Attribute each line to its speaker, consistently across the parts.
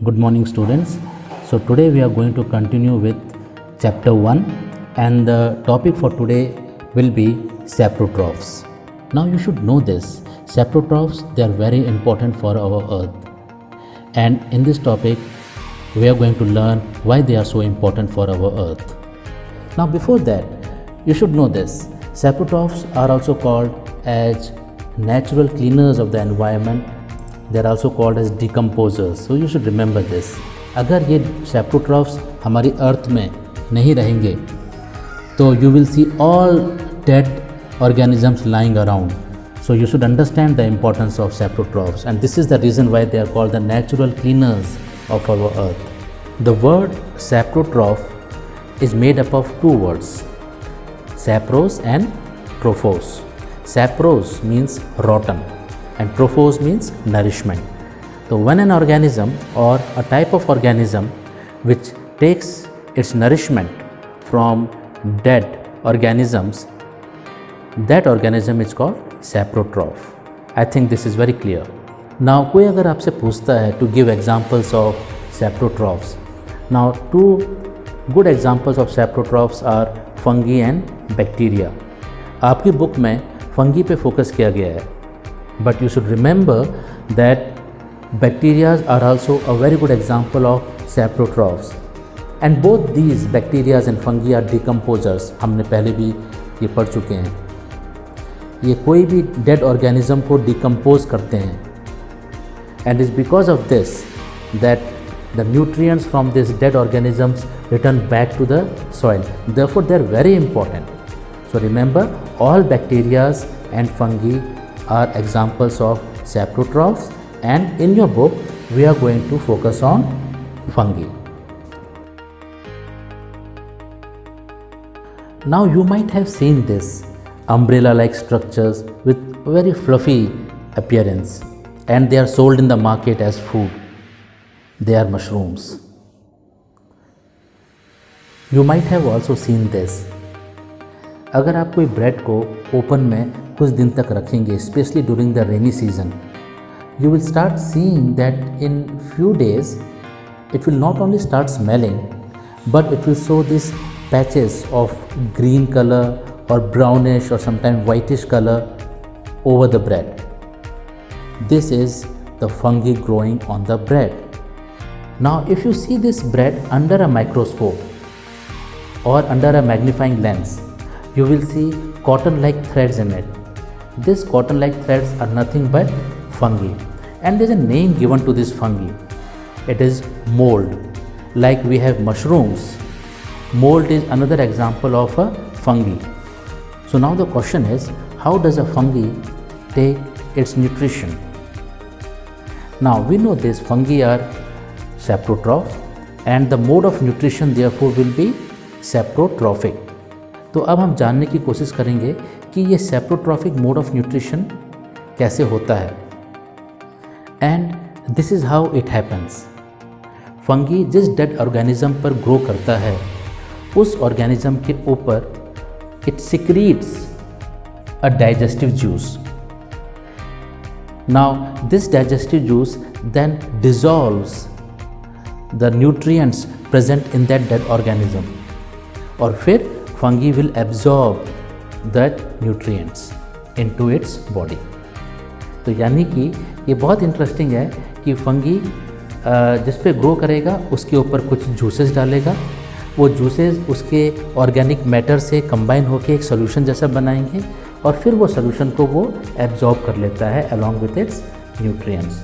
Speaker 1: Good morning, students. So today we are going to continue with chapter 1, and the topic for today will be saprotrophs. Now you should know this. Saprotrophs, they are very important for our earth. And in this topic we are going to learn why they are so important for our earth. Now before that, you should know this. Saprotrophs are also called as natural cleaners of the environment. They are also called as decomposers. So you should remember this. अगर ये saprotrophs हमारी अर्थ में नहीं रहेंगे तो you will see all dead organisms lying around. So you should understand the importance of saprotrophs, and this is the reason why they are called the natural cleaners of our earth. The word saprotroph is made up of two words, sapros and trophos. Sapros means rotten and trophos means nourishment. So when an organism or a type of organism which takes its nourishment from dead organisms, that organism is called saprotroph. I think this is very clear. Now कोई अगर आपसे पूछता है to give examples of saprotrophs, now two good examples of saprotrophs are fungi and bacteria. आपकी book में fungi पे focus किया गया है, but you should remember that bacteria are also a very good example of saprotrophs, and both these bacteria and fungi are decomposers. हमने पहले भी ये पढ़ चुके हैं. ये कोई भी dead organism को decompose करते हैं, and it's because of this that the nutrients from these dead organisms return back to the soil. Therefore they are very important. So remember, all bacteria and fungi are examples of saprotrophs, and in your book we are going to focus on fungi. Now you might have seen this umbrella like structures with very fluffy appearance, and they are sold in the market as food. They are mushrooms. You might have also seen this. अगर आप कोई bread को open में कुछ दिन तक रखेंगे, specially during the rainy season, you will start seeing that in few days it will not only start smelling, but it will show these patches of green color or brownish or sometimes whitish color over the bread. This is the fungi growing on the bread. Now if you see this bread under a microscope or under a magnifying lens, you will see cotton-like threads in it. These cotton-like threads are nothing but fungi, and there is a name given to this fungi. It is mold. Like we have mushrooms, mold is another example of a fungi. So now the question is, how does a fungi take its nutrition? Now we know this fungi are saprotrophs, and the mode of nutrition therefore will be saprotrophic. तो अब हम जानने की कोशिश करेंगे कि ये saprotropic mode of nutrition कैसे होता है, and this is how it happens. Fungi जिस डेड ऑर्गेनिज्म पर ग्रो करता है, उस ऑर्गेनिज्म के ऊपर it secretes a digestive juice. Now this digestive juice then dissolves the nutrients present in that dead organism, और फिर fungi will absorb that nutrients into its body. तो यानी कि ये बहुत इंटरेस्टिंग है कि फंगी जिस पे ग्रो करेगा उसके ऊपर कुछ जूसेस डालेगा, वो जूसेस उसके ऑर्गेनिक मैटर से कंबाइन होकर एक सोल्यूशन जैसा बनाएंगे, और फिर वो सोल्यूशन को वो एब्जॉर्ब कर लेता है अलॉन्ग विथ इट्स न्यूट्रिएंट्स.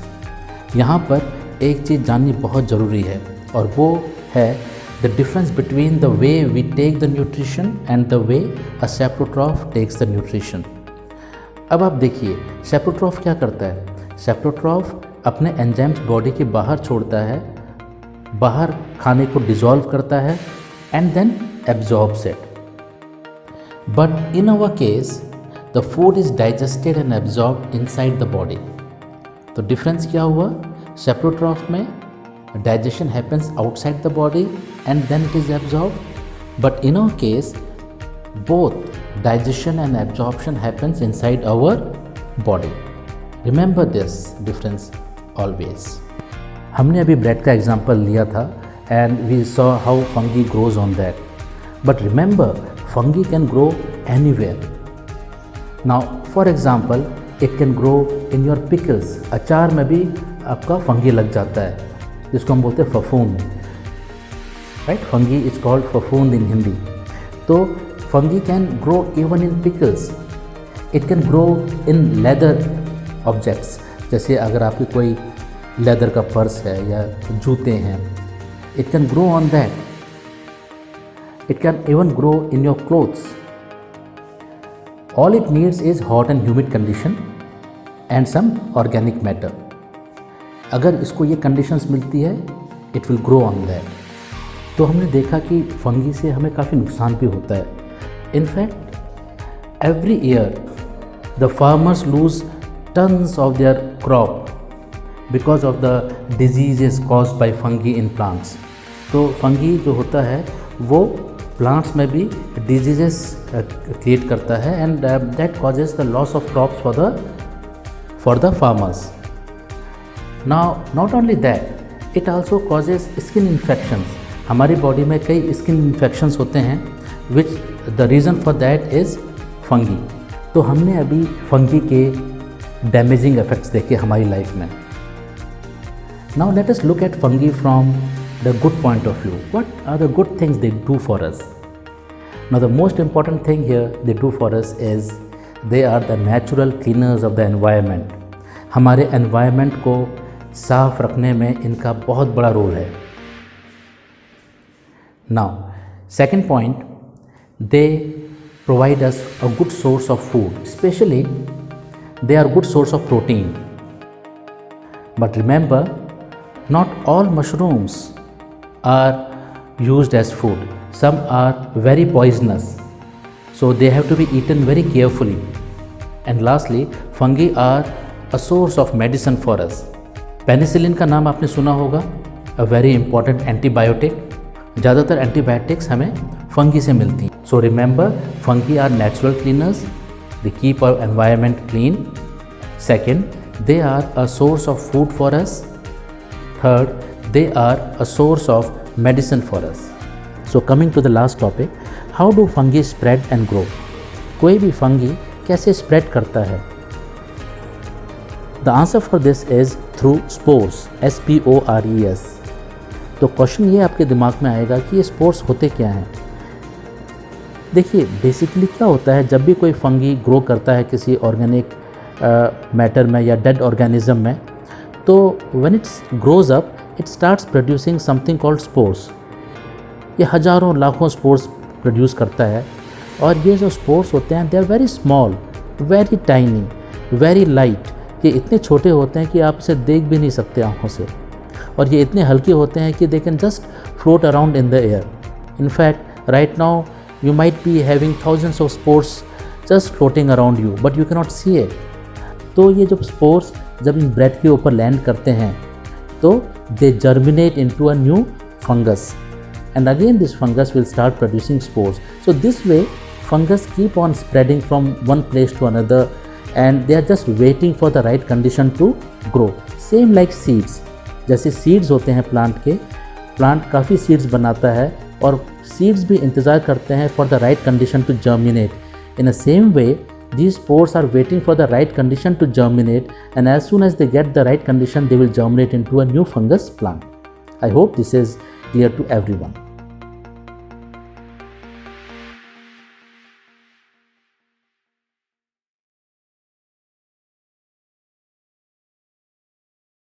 Speaker 1: यहाँ पर एक चीज़ जाननी बहुत ज़रूरी है, और वो है the difference between the way we take the nutrition and the way a saprotroph takes the nutrition. अब आप देखिए saprotroph क्या करता है. saprotroph अपने एंजाइम्स बॉडी के बाहर छोड़ता है, बाहर खाने को डिसॉल्व करता है and then absorbs it. But in our case the food is digested and absorbed inside the body. तो डिफरेंस क्या हुआ. saprotroph में digestion happens outside the body and then it is absorbed, but in our case both digestion and absorption happens inside our body. Remember this difference always. हमने अभी bread का example लिया था and we saw how fungi grows on that, but remember fungi can grow anywhere. Now for example it can grow in your pickles. अचार में भी आपका fungi लग जाता है, जिसको हम बोलते हैं फफूंद, राइट. फंगी इज कॉल्ड फफूंद इन हिंदी. तो fungi can grow even in pickles. It can grow in leather objects. जैसे अगर आपके कोई लेदर का पर्स है या जूते हैं, it can grow on that. It can even grow in your clothes. All it needs is hot and humid condition and some organic matter. अगर इसको ये कंडीशंस मिलती है, it will grow on that. तो हमने देखा कि फंगी से हमें काफ़ी नुकसान भी होता है. In fact every year the farmers lose tons of their crop because of the diseases caused by fungi in plants. तो फंगी जो होता है वो प्लांट्स में भी डिजीजेस क्रिएट करता है and that causes the loss of crops for the farmers. Now not only that, it also causes skin infections. हमारी बॉडी में कई स्किन इन्फेक्शंस होते हैं which the reason for that is fungi. तो हमने अभी फंगी के डैमेजिंग इफेक्ट्स देखे हमारी लाइफ में. Now let us look at fungi from the good point of view. What are the good things they do for us? Now the most important thing here they do for us is they are the natural cleaners of the environment. हमारे environment को साफ रखने में इनका बहुत बड़ा role है. Now, second point, they provide us a good source of food, especially they are good source of protein. But remember, not all mushrooms are used as food. Some are very poisonous, so they have to be eaten very carefully. And lastly, fungi are a source of medicine for us. Penicillin का नाम आपने सुना होगा, a very important antibiotic. ज़्यादातर antibiotics हमें fungi से मिलती हैं. So remember, fungi are natural cleaners. They keep our environment clean. Second, they are a source of food for us. Third, they are a source of medicine for us. So coming to the last topic, how do fungi spread and grow? कोई भी fungi कैसे spread करता है? The answer for this is through spores, SPORES. तो question ये आपके दिमाग में आएगा कि ये स्पोर्स होते क्या हैं. देखिए, बेसिकली क्या होता है, जब भी कोई फंगी ग्रो करता है किसी ऑर्गेनिक मैटर में या डेड ऑर्गेनिज्म में, तो when it's grows up it starts producing something called spores. ये हज़ारों लाखों स्पोर्स प्रोड्यूस करता है और ये जो स्पोर्स होते हैं they are very small, very tiny, very light. ये इतने छोटे होते हैं कि आप इसे देख भी नहीं सकते आँखों से, और ये इतने हल्के होते हैं कि they can just float around in the air. In fact right now you might be having thousands of spores just floating around you, but you can not see it. तो ये जो स्पोर्स जब इन ब्रेड के ऊपर लैंड करते हैं तो they germinate into a new fungus and again this fungus will start producing spores. So this way fungus keep on spreading from one place to another and they are just waiting for the right condition to grow. Same like seeds. जैसे seeds होते हैं plant के, plant काफ़ी seeds बनाता है और seeds भी इंतज़ार करते हैं for the right condition to germinate. In a same way these spores are waiting for the right condition to germinate, and as soon as they get the right condition they will germinate into a new fungus plant. I hope this is clear to everyone.